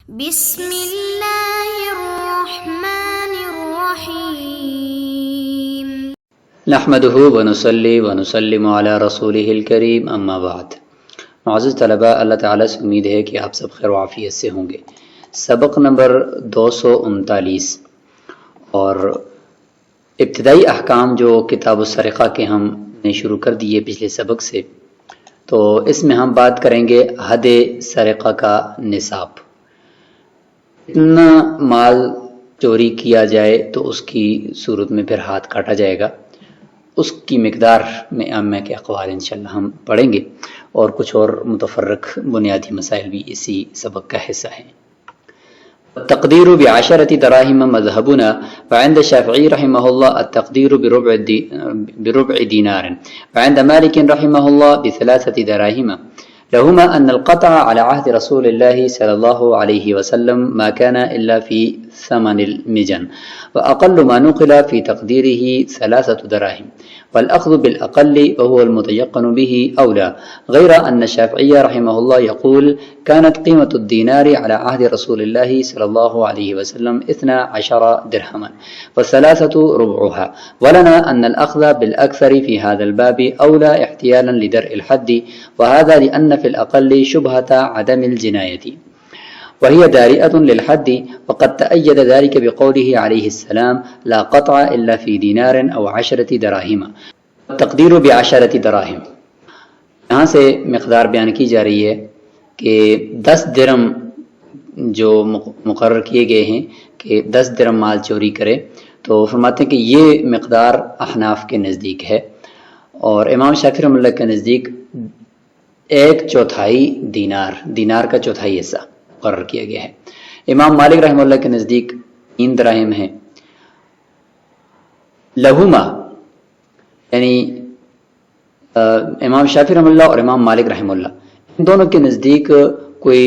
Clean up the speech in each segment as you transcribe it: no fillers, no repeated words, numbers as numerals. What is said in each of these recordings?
بسم اللہ الرحمن الرحیم نحمده ونصلي ونسلم علی رسوله الکریم اما بعد۔ معزز طلباء، اللہ تعالیٰ سے امید ہے کہ آپ سب خیر و عافیت سے ہوں گے۔ سبق نمبر 239 اور ابتدائی احکام جو کتاب السرقہ کے ہم نے شروع کر دیے پچھلے سبق سے، تو اس میں ہم بات کریں گے حد سرقہ کا نصاب۔ اتنا مال چوری کیا جائے تو اس کی صورت میں پھر ہاتھ کاٹا جائے گا، اس کی مقدار میں عامہ کے اقوال انشاءاللہ ہم پڑھیں گے، اور کچھ اور متفرق بنیادی مسائل بھی اسی سبق کا حصہ ہیں۔ التقدیر بعشرة دراهم مذهبنا، وعند الشافعي رحمه الله التقدير بربع دينار، وعند مالك رحمه الله بثلاثة دراهم، لهما أن القطع على عهد رسول الله صلى الله عليه وسلم ما كان إلا في ثمن المجن، وأقل ما نقل في تقديره 3 دراهم، والأخذ بالأقل وهو المتيقن به أولى، غير أن الشافعي رحمه الله يقول كانت قيمة الدينار على عهد رسول الله صلى الله عليه وسلم 12 درهما، والثلاثة ربعها، ولنا أن الأخذ بالأكثر في هذا الباب أولى احتيالا لدرء الحد، وهذا لأن في الأقل شبهة عدم الجناية وهي دارئة للحد، وقد تأيد ذلك بقوله عليه السلام لا قطع إلا في دينار أو 10 دراهم، تقدیر ب10 دراهم۔ یہاں سے مقدار بیان کی جا رہی ہے کہ 10 درم جو مقرر کیے گئے ہیں کہ 10 درم مال چوری کرے، تو فرماتے ہیں کہ یہ مقدار احناف کے نزدیک ہے، اور امام شافعی رحمۃ اللہ کے نزدیک 1/4 دینار کا چوتھائی حصہ مقرر کیا گیا ہے۔ امام مالک رحمہ اللہ کے نزدیک 3 دراہم ہیں۔ لہما یعنی امام شافعی رحمہ اللہ اور امام مالک رحمہ اللہ، ان دونوں کے نزدیک کوئی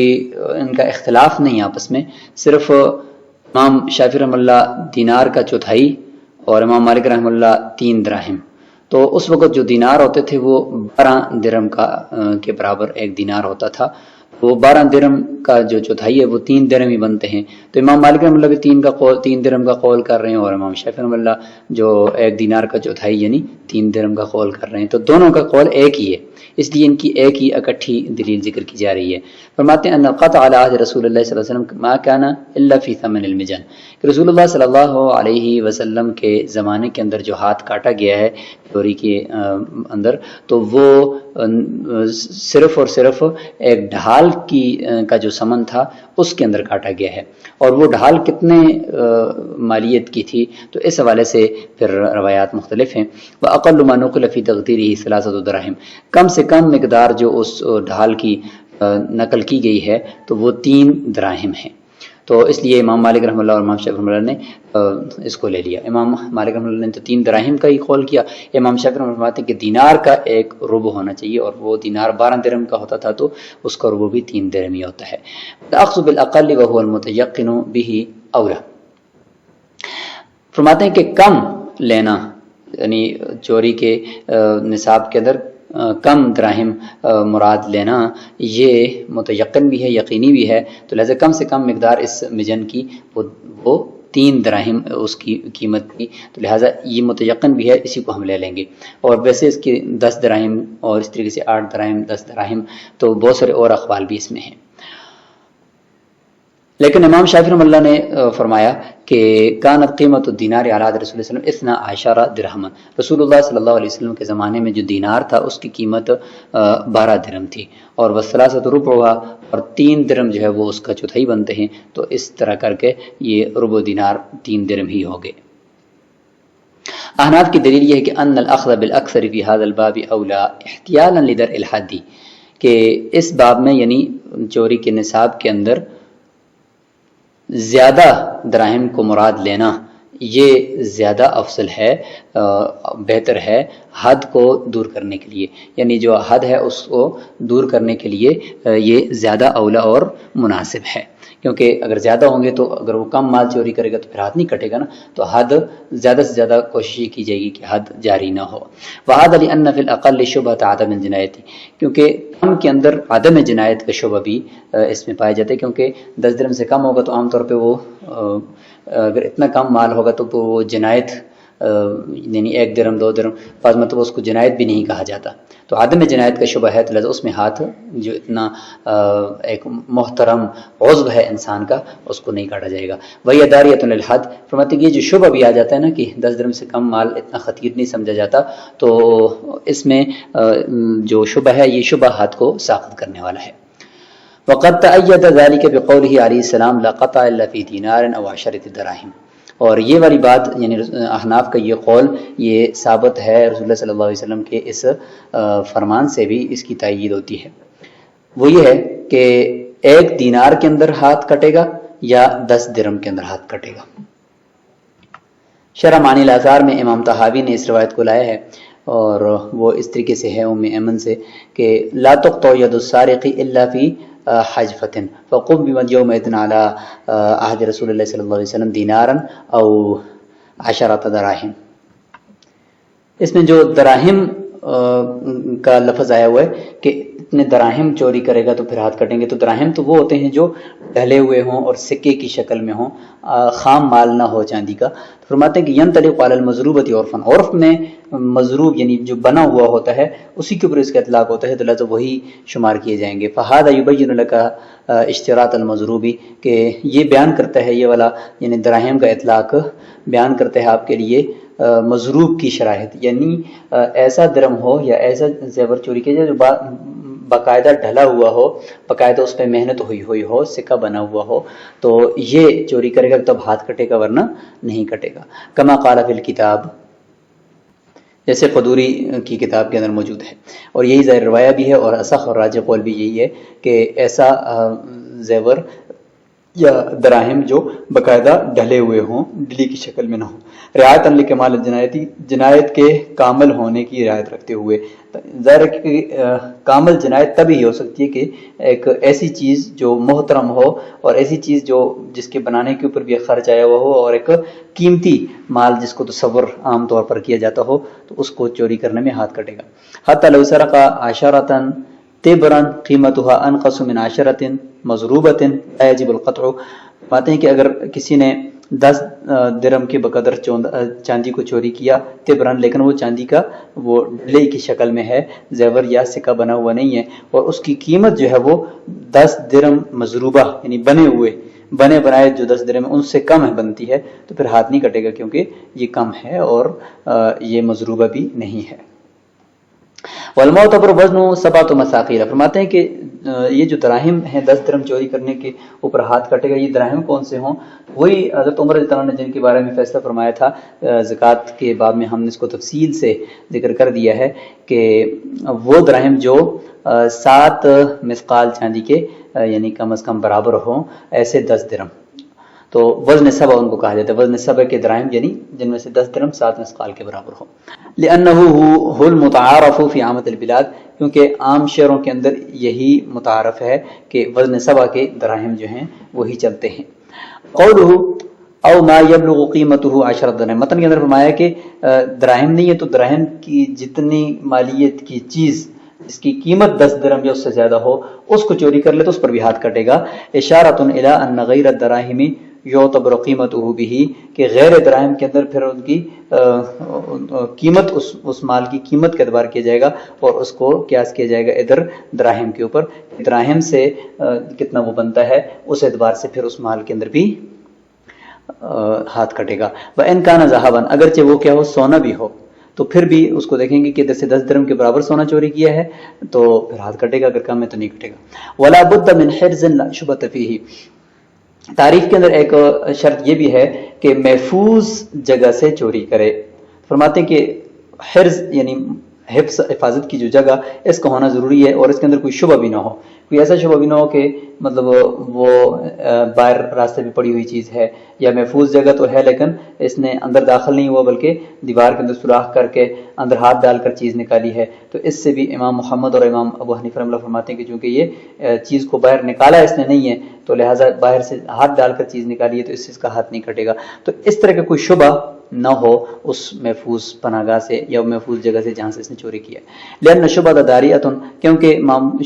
ان کا اختلاف نہیں آپس میں، صرف امام شافعی رحمہ اللہ دینار کا چوتھائی اور امام مالک رحمہ اللہ 3 دراہم۔ تو اس وقت جو دینار ہوتے تھے وہ 12 درم کے برابر 1 دینار ہوتا تھا، وہ 12 درم کا جو چوتھائی ہے وہ 3 درم ہی بنتے ہیں۔ تو امام مالک رحمہ اللہ بھی 3 درم کا قول کر رہے ہیں، اور امام شافعی رحمہ اللہ جو 1 دینار کا چوتھائی یعنی 3 درم کا قول کر رہے ہیں، تو دونوں کا قول ایک ہی ہے، اس لیے ان کی ایک ہی اکٹھی دلیل ذکر کی جا رہی ہے۔ فرماتے ہیں ان القطع علی عہد رسول اللہ صلی اللہ علیہ وسلم ما كان الا فی ثمن المجن، کہ رسول اللہ صلی اللہ علیہ وسلم کے زمانے کے اندر جو ہاتھ کاٹا گیا ہے چوری کے اندر، تو وہ صرف اور صرف ایک ڈھال کا جو ثمن تھا اس کے اندر کاٹا گیا ہے، اور وہ ڈھال کتنے مالیت کی تھی، تو اس حوالے سے پھر روایات مختلف ہیں۔ وَأَقَلُّ مَا نُقِلَ فِي تَقْدِيرِهِ 3 دراهم، کم سے کم مقدار جو اس ڈھال کی نقل کی گئی ہے تو وہ 3 دراہم ہیں۔ تو اس لیے امام مالک رحمہ اللہ اور امام شافعی رحمہ اللہ نے اس کو لے لیا۔ امام مالک رحمہ اللہ نے تو 3 دراہم کا ہی قول کیا، امام شافعی رحمہ اللہ فرماتے ہیں کہ دینار کا 1 ربع ہونا چاہیے، اور وہ دینار 12 درم کا ہوتا تھا تو اس کا ربع بھی 3 درم ہی ہوتا ہے۔ الأخذ بالأقل وهو المتيقن به أولى، فرماتے ہیں کہ کم لینا یعنی چوری کے نصاب کے اندر کم دراہم مراد لینا یہ متیقن بھی ہے، یقینی بھی ہے، تو لہذا کم سے کم مقدار اس مجن کی وہ 3 دراہم اس کی قیمت کی، تو لہذا یہ متیقن بھی ہے، اسی کو ہم لے لیں گے۔ اور ویسے اس کی 10 دراہم اور اس طریقے سے 8 دراہم 10 دراہم، تو بہت سارے اور اقوال بھی اس میں ہیں۔ لیکن امام شافعی رحمہ اللہ نے فرمایا کہ کانت قیمت الدینار علی عہد رسول اللہ صلی اللہ علیہ وسلم 12 درہما، رسول اللہ صلی اللہ علیہ وسلم کے زمانے میں جو دینار تھا اس کی قیمت 12 درہم تھی، اور والثلاثۃ ربعها، اور 3 درہم جو ہے وہ اس کا چوتھائی بنتے ہیں، تو اس طرح کر کے یہ ربع دینار 3 درہم ہی ہو گئے۔ احناف کی دلیل یہ ہے کہ ان الاخذ بالاکثر فی هذا الباب اولی احتیالا لدرء الحد، کہ اس باب میں یعنی چوری کے نصاب کے اندر زیادہ دراہم کو مراد لینا یہ زیادہ افضل ہے، بہتر ہے حد کو دور کرنے کے لیے، یعنی جو حد ہے اس کو دور کرنے کے لیے یہ زیادہ اولا اور مناسب ہے، کیونکہ اگر زیادہ ہوں گے تو اگر وہ کم مال چوری کرے گا تو پھر ہاتھ نہیں کٹے گا نا، تو حد زیادہ سے زیادہ کوشش کی جائے گی کہ حد جاری نہ ہو۔ وَهَذَا لِأَنَّ فِي الْأَقَلِّ شُبْهَةَ عَدَمِ الْجِنَایَةِ، کیونکہ ہم کے اندر عدم جنایت کا شبہ بھی اس میں پایا جاتا ہے، کیونکہ 10 درہم سے کم ہوگا تو عام طور پہ وہ اگر اتنا کم مال ہوگا تو وہ جنایت یعنی 1 درہم 2 درہم بعض مطلب اس کو جنایت بھی نہیں کہا جاتا، تو عدم جنایت کا شبہ ہے، تو لہذا اس میں ہاتھ جو اتنا ایک محترم عضو ہے انسان کا اس کو نہیں کاٹا جائے گا۔ وہی داریۃ للحد، فرماتے ہیں کہ یہ جو شبہ بھی آ جاتا ہے نا کہ 10 درہم سے کم مال اتنا خطیر نہیں سمجھا جاتا، تو اس میں جو شبہ ہے یہ شبہ ہاتھ کو ساخت کرنے والا ہے۔ وقد تأید ذلك بقوله علیہ السلام لا قطع الا فی دینار او 10 دراہم، اور یہ والی بات یعنی احناف کا یہ قول یہ ثابت ہے رسول اللہ صلی اللہ علیہ وسلم کے اس فرمان سے بھی اس کی تائید ہوتی ہے، وہ یہ ہے کہ 1 دینار کے اندر ہاتھ کٹے گا یا 10 درہم کے اندر ہاتھ کٹے گا۔ شرح معنی الاثار میں امام طحاوی نے اس روایت کو لایا ہے، اور وہ اس طریقے سے ہے ام ایمن سے کہ لا تقطع ید السارق الا فی حجفۃ فقم یومئذ علی عہد رسول اللہ صلی اللہ علیہ وسلم دینارا او 10 دراہم۔ اس میں جو دراہم کا لفظ آیا ہوا ہے کہ اتنے دراہم چوری کرے گا تو پھر ہاتھ کٹیں گے، تو دراہم تو وہ ہوتے ہیں جو ڈھلے ہوئے ہوں اور سکے کی شکل میں ہوں، خام مال نہ ہو چاندی کا۔ فرماتے ہیں کہ ینطلق علی المضروبۃ عرفا، عرف میں مضروب یعنی جو بنا ہوا ہوتا ہے اسی کے اوپر اس کا اطلاق ہوتا ہے، تو لہذا وہی شمار کیے جائیں گے۔ فہذا یبین لک اشتراط المضروبی، کہ یہ بیان کرتا ہے یہ والا یعنی دراہم کا اطلاق بیان کرتا ہے آپ کے لیے مضروب کی شرائط، یعنی ایسا درہم ہو یا ایسا زیور چوری کیا جائے جو باقاعدہ ڈھلا ہوا ہو، باقاعدہ اس پہ محنت ہوئی ہو، سکہ بنا ہوا ہو، تو یہ چوری کرے گا تب ہاتھ کٹے گا ورنہ نہیں کٹے گا۔ کما قال فی الکتاب، جیسے قدوری کی کتاب کے اندر موجود ہے، اور یہی ظاہر روایہ بھی ہے اور اصح اور راجح قول بھی یہی ہے کہ ایسا زیور یا دراہم جو باقاعدہ ڈھلے ہوئے ہوں، ڈلی کی شکل میں نہ ہوں، رعایت لکمال الجنایتی، جنایت کے کامل ہونے کی رعایت رکھتے ہوئے۔ ظاہر ہے کہ کامل جنایت تبھی ہو سکتی ہے کہ ایک ایسی چیز جو محترم ہو اور ایسی چیز جو جس کے بنانے کے اوپر بھی خرچ آیا ہوا ہو اور ایک قیمتی مال جس کو تصور عام طور پر کیا جاتا ہو، تو اس کو چوری کرنے میں ہاتھ کٹے گا۔ حتی لو سرق 10 تبرا قیمتها انقص من 10 مضروبۃ لا یجب القطع، باتیں کہ اگر کسی نے 10 درہم کے بقدر چاندی کو چوری کیا تبرن، لیکن وہ چاندی کا وہ ڈلے کی شکل میں ہے، زیور یا سکہ بنا ہوا نہیں ہے، اور اس کی قیمت جو ہے وہ 10 درہم مضروبہ یعنی بنے بنائے جو 10 درہم ان سے کم ہے بنتی ہے، تو پھر ہاتھ نہیں کٹے گا کیونکہ یہ کم ہے اور یہ مضروبہ بھی نہیں ہے۔ والمعتبر وزن 7 مساقیل، فرماتے ہیں کہ یہ جو دراہم ہیں 10 درہم چوری کرنے کے اوپر ہاتھ کٹے گا، یہ دراہم کون سے ہوں؟ وہی حضرت عمر رضی اللہ عنہ نے جن کے بارے میں فیصلہ فرمایا تھا زکوٰۃ کے باب میں، ہم نے اس کو تفصیل سے ذکر کر دیا ہے کہ وہ دراہم جو 7 مثقال چاندی کے یعنی کم از کم برابر ہوں، ایسے 10 درہم، تو وزن سبع ان کو کہا جاتا ہے، وزن سبع کے دراہم یعنی جن میں سے 10 درہم 7 مثقال کے برابر ہو۔ لأنه هو المتعارف في عامة البلاد، کیونکہ عام شہروں کے اندر یہی متعارف ہے کہ وزن سبع کے دراہم جو ہیں وہی چلتے ہیں۔ قوله او ما يبلغ قیمته 10 درہم، متن کے اندر فرمایا کہ دراہم نہیں ہے تو دراہم کی جتنی مالیت کی چیز اس کی قیمت 10 درہم یا اس سے زیادہ ہو اس کو چوری کر لے تو اس پر بھی ہاتھ کٹے گا۔ اشارۃ الی ان غیر الدراہم یعتبر قیمته به، کہ غیر دراہم کے اندر پھر ان کی قیمت اس مال کی قیمت کے اعتبار کیا جائے گا اور اس کو قیاس کیا جائے گا ادھر دراہم کے اوپر، دراہم سے کتنا وہ بنتا ہے اس اعتبار سے پھر اس مال کے اندر بھی ہاتھ کٹے گا۔ وَإِنْ كَانَ ذَهَبًا، اگرچہ وہ کیا ہو سونا بھی ہو تو پھر بھی اس کو دیکھیں گے کہ ادھر سے 10 درہم کے برابر سونا چوری کیا ہے تو پھر ہاتھ کٹے گا، اگر کم ہے تو نہیں کٹے گا۔ وَلَا بُدَّ مِنْ حِرْزٍ لَا شُبْهَةَ فِيهِ، تعریف کے اندر ایک شرط یہ بھی ہے کہ محفوظ جگہ سے چوری کرے۔ فرماتے ہیں کہ حرز یعنی حفاظت کی جو جگہ اس کا ہونا ضروری ہے اور اس کے اندر کوئی شبہ بھی نہ ہو، کوئی ایسا شبہ بھی نہ ہو کہ مطلب وہ باہر راستے پہ پڑی ہوئی چیز ہے یا محفوظ جگہ تو ہے لیکن اس نے اندر داخل نہیں ہوا بلکہ دیوار کے اندر سوراخ کر کے اندر ہاتھ ڈال کر چیز نکالی ہے، تو اس سے بھی امام محمد اور امام ابو حنیفہ رحمۃ اللہ فرماتے ہیں کہ چونکہ یہ چیز کو باہر نکالا اس نے نہیں ہے تو لہٰذا باہر سے ہاتھ ڈال کر چیز نکالی ہے تو اس کا ہاتھ نہیں کٹے گا۔ تو اس طرح کا کوئی شبہ نہ ہو اس محفوظ پناہگاہ سے یا محفوظ جگہ سے جہاں سے اس نے چوری کیا ہے۔ لأن الشبهة داریۃ، کیونکہ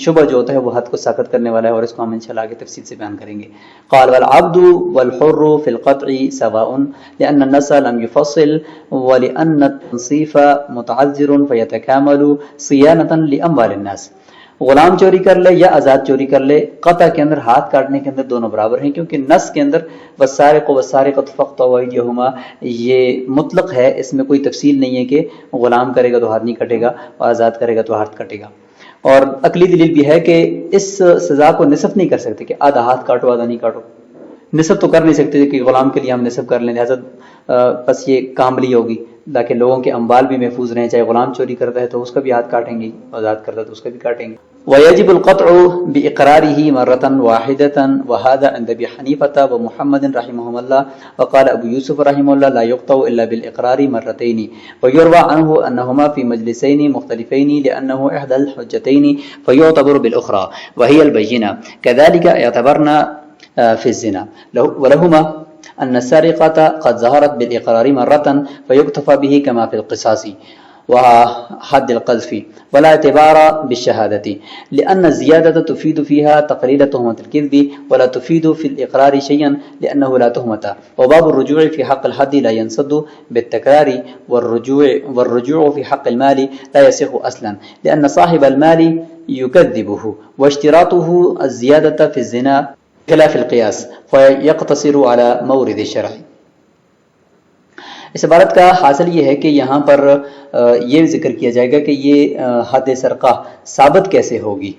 شبہ جو ہوتا ہے وہ حد کو ساقط کرنے والا ہے، اور اس کو ہم انشاءاللہ آگے تفصیل سے بیان کریں گے۔ قال والعبد والحر في القطع سواء لأن النص لم يفصل ولأن التنصيف متعذر فيتكامل صيانة لأموال الناس۔ غلام چوری کر لے یا آزاد چوری کر لے، قطع کے اندر ہاتھ کاٹنے کے اندر دونوں برابر ہیں، کیونکہ نص کے اندر والسارق والسارقۃ فاقطعوا ایدیہما یہ مطلق ہے، اس میں کوئی تفصیل نہیں ہے کہ غلام کرے گا تو ہاتھ نہیں کٹے گا اور آزاد کرے گا تو ہاتھ کٹے گا۔ اور عقلی دلیل بھی ہے کہ اس سزا کو نصف نہیں کر سکتے کہ آدھا ہاتھ کاٹو آدھا نہیں کاٹو، نصف تو کر نہیں سکتے کہ غلام کے لیے ہم نصف کر لیں، لہٰذا بس یہ کاملی ہوگی تاکہ لوگوں کے اموال بھی محفوظ رہیں، چاہے غلام چوری کرتا ہے تو اس کا بھی ہاتھ کاٹیں گے، آزاد کرتا ہے تو اس کا بھی کاٹیں گے۔ ويجب القطع بإقراره مرة واحدة وهذا عند أبي حنيفة ومحمد رحمهم الله، وقال أبو يوسف رحمه الله لا يقطع إلا بالإقرار مرتين، ويروى عنه أنهما في مجلسين مختلفين لأنه إحدى الحجتين فيعتبر بالأخرى وهي البينة، كذلك اعتبرنا في الزنا، ولهما أن السرقة قد ظهرت بالإقرار مرة فيكتفى به كما في القصاص وحد القذف ولا اعتبار بالشهادة، لأن الزيادة تفيد فيها تقليل تهمة الكذب ولا تفيد في الإقرار شيئا لأنه لا تهمة، وباب الرجوع في حق الحد لا ينسد بالتكرار، والرجوع في حق المال لا يصح أصلا لأن صاحب المال يكذبه، واشتراطه الزيادة في الزنا خلاف القياس فيقتصر على مورد الشرع۔ اس عبارت کا حاصل یہ ہے کہ یہاں پر یہ ذکر کیا جائے گا کہ یہ حد سرقہ ثابت کیسے ہوگی،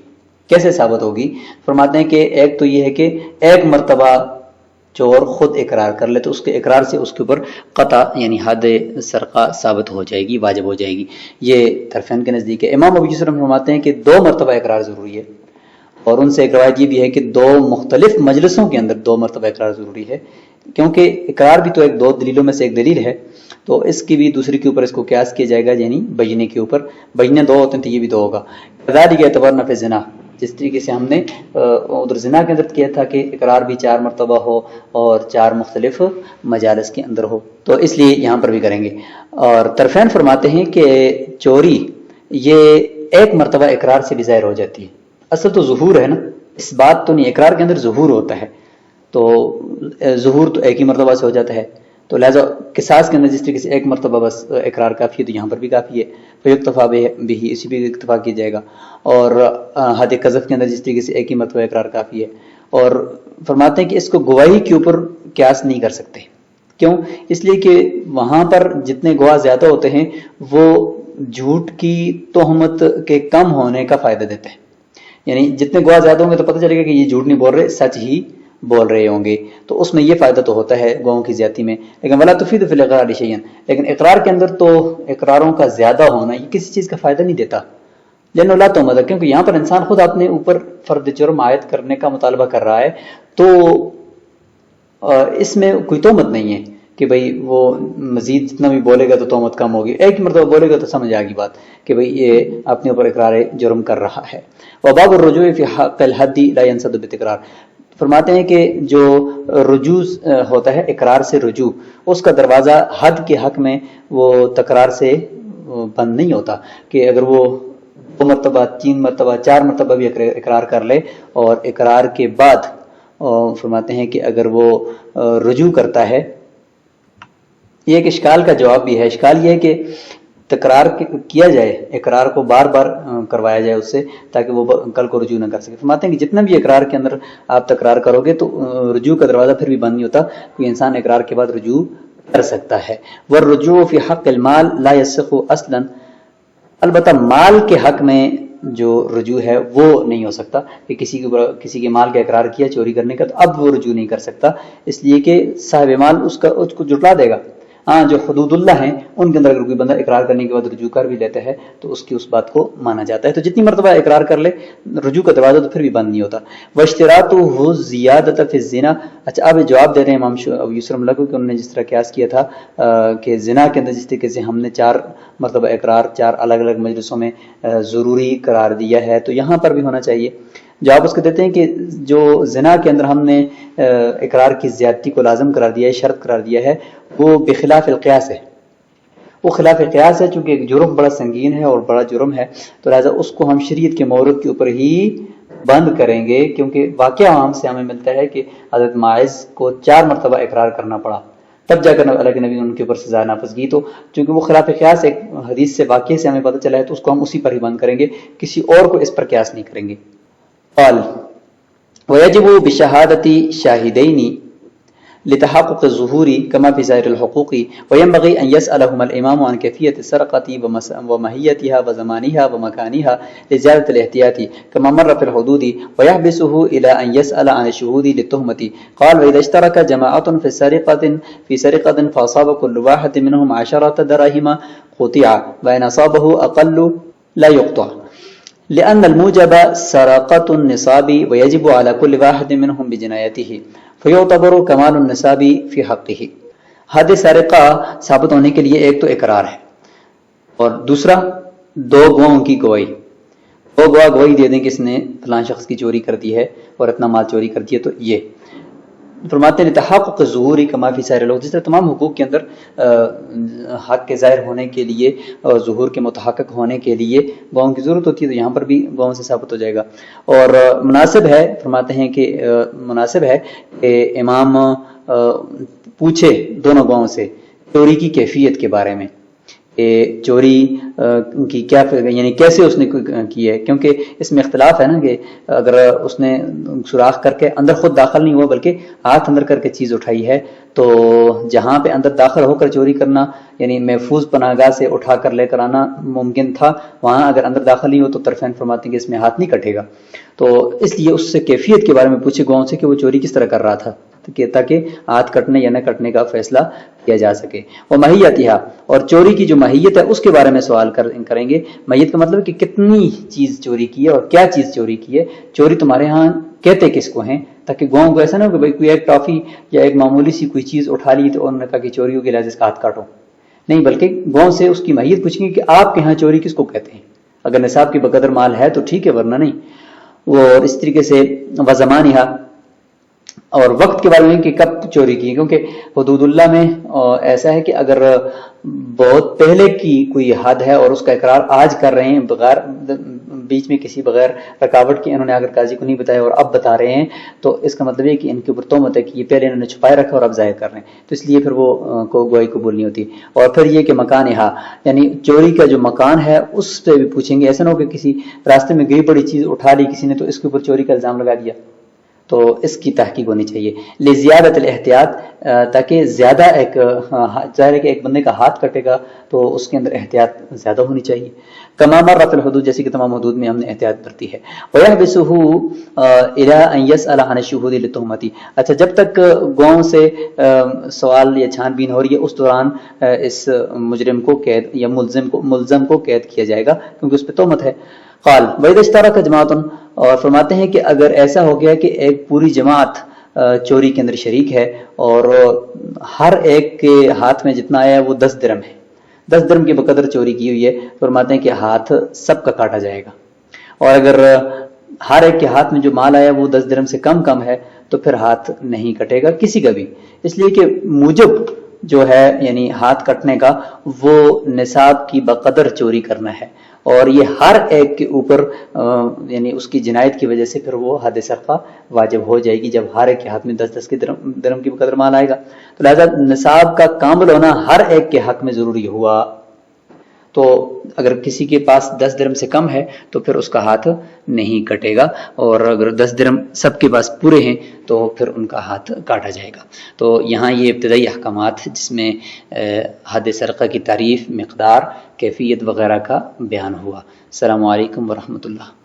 کیسے ثابت ہوگی۔ فرماتے ہیں کہ ایک تو یہ ہے کہ ایک مرتبہ چور خود اقرار کر لے تو اس کے اقرار سے اس کے اوپر قطع یعنی حد سرقہ ثابت ہو جائے گی، واجب ہو جائے گی، یہ طرفین کے نزدیک ہے۔ امام ابو یوسف فرماتے ہیں کہ 2 مرتبہ اقرار ضروری ہے، اور ان سے ایک روایت یہ بھی ہے کہ 2 مختلف مجلسوں کے اندر 2 مرتبہ اقرار ضروری ہے، کیونکہ اقرار بھی تو ایک 2 دلیلوں میں سے ایک دلیل ہے، تو اس کی بھی دوسری کے اوپر اس کو قیاس کیا جائے گا، یعنی بینہ کے اوپر، بینہ 2 ہوتے ہیں تو یہ بھی 2 ہوگا۔ کذالک اعتبرنا فی الزنا، جس طریقے سے ہم نے ادھر زنا کے اندر کیا تھا کہ اقرار بھی 4 مرتبہ ہو اور 4 مختلف مجالس کے اندر ہو، تو اس لیے یہاں پر بھی کریں گے۔ اور طرفین فرماتے ہیں کہ چوری یہ ایک مرتبہ اقرار سے بھی ظاہر ہو جاتی ہے، اصل تو ظہور ہے نا، اس بات تو نہیں، اقرار کے اندر ظہور ہوتا ہے، تو ظہور تو ایک ہی مرتبہ سے ہو جاتا ہے، تو لہذا قصاص کے اندر جس طریقے سے ایک مرتبہ بس اقرار کافی ہے تو یہاں پر بھی کافی ہے، فیکتفا بھی اسی بھی اکتفا کیا جائے گا۔ اور حد قذف کے اندر جس طریقے سے ایک ہی مرتبہ اقرار کافی ہے، اور فرماتے ہیں کہ اس کو گواہی کے اوپر قیاس نہیں کر سکتے، کیوں؟ اس لیے کہ وہاں پر جتنے گواہ زیادہ ہوتے ہیں وہ جھوٹ کی تہمت کے کم ہونے کا فائدہ دیتے ہیں، یعنی جتنے گواہ زیادہ ہوں گے تو پتہ چلے گا کہ یہ جھوٹ نہیں بول رہے، سچ ہی بول رہے ہوں گے، تو اس میں یہ فائدہ تو ہوتا ہے گواہوں کی زیادتی میں، لیکن ولا تفید فی الاقرار شیئا، لیکن اقرار کے اندر تو اقراروں کا زیادہ ہونا یہ کسی چیز کا فائدہ نہیں دیتا، لأنه لا تہمت، کیونکہ یہاں پر انسان خود اپنے اوپر فرد جرم عائد کرنے کا مطالبہ کر رہا ہے، تو اس میں کوئی تہمت نہیں ہے کہ بھئی وہ مزید جتنا بھی بولے گا تو تہمت کم ہوگی، ایک مرتبہ بولے گا تو سمجھ آ گئی بات کہ بھئی یہ اپنے اوپر اقرار جرم کر رہا ہے۔ وباب الرجوع فی حق الحد لا ينسد بالتکرار، فرماتے ہیں کہ جو رجوع ہوتا ہے اقرار سے رجوع، اس کا دروازہ حد کے حق میں وہ تکرار سے بند نہیں ہوتا، کہ اگر وہ 2 مرتبہ 3 مرتبہ 4 مرتبہ بھی اقرار کر لے اور اقرار کے بعد فرماتے ہیں کہ اگر وہ رجوع کرتا ہے، یہ ایک اشکال کا جواب بھی ہے۔ اشکال یہ ہے کہ تکرار کیا جائے، اقرار کو بار بار کروایا جائے اس سے تاکہ وہ کل کو رجوع نہ کر سکے۔ فرماتے ہیں کہ جتنا بھی اقرار کے اندر آپ تکرار کرو گے تو رجوع کا دروازہ پھر بھی بند نہیں ہوتا، کوئی انسان اقرار کے بعد رجوع کر سکتا ہے۔ والرجوع فی حق المال لا یصح اصلا، البتہ مال کے حق میں جو رجوع ہے وہ نہیں ہو سکتا کہ کسی کے مال کا اقرار کیا چوری کرنے کا تو اب وہ رجوع نہیں کر سکتا، اس لیے کہ صاحب مال اس کو جھٹلا دے گا۔ ہاں جو حدود اللہ ہیں ان کے اندر اگر کوئی بندہ اقرار کرنے کے بعد رجوع کر بھی لیتا ہے تو اس کی اس بات کو مانا جاتا ہے، تو جتنی مرتبہ اقرار کر لے رجوع کا دروازہ تو پھر بھی بند نہیں ہوتا۔ واشتراطہ زیادۃ فی الزنا، اچھا اب جواب دے رہے ہیں امام ابو یوسف اللہ کو کہ انہوں نے جس طرح قیاس کیا تھا کہ زنا کے اندر جس طریقے سے ہم نے 4 مرتبہ اقرار 4 الگ الگ مجلسوں میں ضروری قرار دیا ہے تو یہاں پر بھی ہونا چاہیے۔ جواب اس کو دیتے ہیں کہ جو زنا کے اندر ہم نے اقرار کی زیادتی کو لازم قرار دیا ہے، شرط قرار دیا ہے، وہ بخلاف القیاس ہے، وہ خلاف قیاس ہے، چونکہ جرم بڑا سنگین ہے اور بڑا جرم ہے، تو لہٰذا اس کو ہم شریعت کے مورد کے اوپر ہی بند کریں گے، کیونکہ واقعہ عام سے ہمیں ملتا ہے کہ حضرت ماعز کو 4 مرتبہ اقرار کرنا پڑا، تب جا کر اللہ کے نبی نے ان کے اوپر سزا نافذ کی، تو چونکہ وہ خلاف قیاس ایک حدیث سے واقعے سے ہمیں پتہ چلا ہے، تو اس کو ہم اسی پر ہی بند کریں گے، کسی اور کو اس پر قیاس نہیں کریں گے۔ قال ويجب بشهادة شاهدين لتحقق الظهور كما في سائر الحقوق، وينبغي أن يسألهما الإمام عن كيفية السرقة وماهيتها وزمانها ومكانها لزيادة الاحتياط كما مر في الحدود، ويحبسه إلى أن يسأل عن الشهود للتهمة. قال وإذا اشترك جماعة في سرقة فأصاب كل واحد منهم 10 دراهم قطع، وإن أصابه أقل لا يقطع، لأن الموجب سرقة النصاب ويجب على كل واحد منهم بجنايته، فيعتبر كمال النصاب في حقه۔ حد سرقہ ثابت ہونے کے لیے ایک تو اقرار ہے، اور دوسرا 2 گواہوں کی گواہی، 2 گواہ گواہی دے دیں کہ اس نے فلان شخص کی چوری کر دی ہے اور اتنا مال چوری کر دیا، تو یہ فرماتے ہیں تحقق ظہوری کما فی سائر الحقوق، جس طرح تمام حقوق کے اندر حق کے ظاہر ہونے کے لیے اور ظہور کے متحقق ہونے کے لیے گواہوں کی ضرورت ہوتی ہے، تو یہاں پر بھی گواہوں سے ثابت ہو جائے گا۔ اور مناسب ہے، فرماتے ہیں کہ مناسب ہے کہ امام پوچھے دونوں گواہوں سے چوری کی کیفیت کے بارے میں، کہ چوری کی کیا یعنی کیسے اس نے کی ہے، کیونکہ اس میں اختلاف ہے نا کہ اگر اس نے سوراخ کر کے اندر خود داخل نہیں ہوا بلکہ ہاتھ اندر کر کے چیز اٹھائی ہے، تو جہاں پہ اندر داخل ہو کر چوری کرنا یعنی محفوظ پناہ گاہ سے اٹھا کر لے کر آنا ممکن تھا، وہاں اگر اندر داخل نہیں ہو تو طرفین فرماتے ہیں کہ اس میں ہاتھ نہیں کٹے گا، تو اس لیے اس سے کیفیت کے بارے میں پوچھے گواہوں سے کہ وہ چوری کس طرح کر رہا تھا، تاکہ ہاتھ کٹنے یا نہ کٹنے کا فیصلہ کیا جا سکے۔ وہ ماہیتھا، اور چوری کی جو ماہیت ہے اس کے بارے میں سوال کریں گے۔ ماہیت کا مطلب کہ کتنی چیز چوری کی ہے اور کیا چیز چوری کی ہے، چوری تمہارے ہاں کہتے کس کو ہیں، تاکہ گواہوں کو ایسا نہ ہو کہ بھائی کوئی ایک ٹافی یا ایک معمولی سی کوئی چیز اٹھا لی تو انہوں نے کہا کہ چوری ہوگی لہٰذا اس کا ہاتھ کاٹو، نہیں، بلکہ گواہوں سے اس کی ماہیت پوچھیں گے کہ آپ کے ہاں چوری کس کو کہتے ہیں، اگر نصاب کے بقدر مال ہے تو ٹھیک ہے ورنہ نہیں۔ اور اس طریقے سے وزمانہا، اور وقت کے بارے میں کہ کب چوری کی، کیونکہ حدود اللہ میں ایسا ہے کہ اگر بہت پہلے کی کوئی حد ہے اور اس کا اقرار آج کر رہے ہیں بغیر بیچ میں کسی بغیر رکاوٹ کے، انہوں نے اگر قاضی کو نہیں بتایا اور اب بتا رہے ہیں، تو اس کا مطلب ہے کہ ان کے اوپر تہمت ہے کہ یہ پہلے انہوں نے چھپائے رکھا اور اب ظاہر کر رہے ہیں، تو اس لیے پھر وہ گواہی قبول نہیں ہوتی۔ اور پھر یہ کہ مکانہا، یعنی چوری کا جو مکان ہے اس پہ بھی پوچھیں گے، ایسا نہ ہو کہ کسی راستے میں گئی بڑی چیز اٹھا لی کسی نے تو اس کے اوپر چوری کا الزام لگا دیا، تو اس کی تحقیق ہونی چاہیے۔ لزیادت الاحتیاط، تاکہ زیادہ ایک ظاہر ہے کہ ایک بندے کا ہاتھ کٹے گا تو اس کے اندر احتیاط زیادہ ہونی چاہیے، کما مر فی الحدود، جیسے کہ تمام حدود میں ہم نے احتیاط برتی ہے۔ ویحبسہ الی ان یسأل عن الشہود للتہمۃ، اچھا جب تک گواہوں سے سوال یا چھان بین ہو رہی ہے اس دوران اس مجرم کو قید یا ملزم کو قید کیا جائے گا کیونکہ اس پہ تہمت ہے۔ قال وَإِذَا اشْتَرَكَ جَمَاعَةٌ، اور فرماتے ہیں کہ اگر ایسا ہو گیا کہ ایک پوری جماعت چوری کے اندر شریک ہے اور ہر ایک کے ہاتھ میں جتنا آیا ہے وہ 10 درہم ہے، 10 درہم کے بقدر چوری کی ہوئی ہے، فرماتے ہیں کہ ہاتھ سب کا کاٹا جائے گا، اور اگر ہر ایک کے ہاتھ میں جو مال آیا وہ 10 درہم سے کم ہے تو پھر ہاتھ نہیں کٹے گا کسی کا بھی، اس لیے کہ موجب جو ہے یعنی ہاتھ کٹنے کا وہ نصاب کی بقدر چوری کرنا ہے، اور یہ ہر ایک کے اوپر یعنی اس کی جنایت کی وجہ سے پھر وہ حد سرقہ واجب ہو جائے گی جب ہر ایک کے ہاتھ میں 10 کے درہم کی بقدر مال آئے گا، تو لہذا نصاب کا کامل ہونا ہر ایک کے حق میں ضروری ہوا، تو اگر کسی کے پاس 10 درہم سے کم ہے تو پھر اس کا ہاتھ نہیں کٹے گا، اور اگر 10 درہم سب کے پاس پورے ہیں تو پھر ان کا ہاتھ کاٹا جائے گا۔ تو یہاں یہ ابتدائی احکامات جس میں حد سرقہ کی تعریف، مقدار، کیفیت وغیرہ کا بیان ہوا۔ السلام علیکم ورحمۃ اللہ۔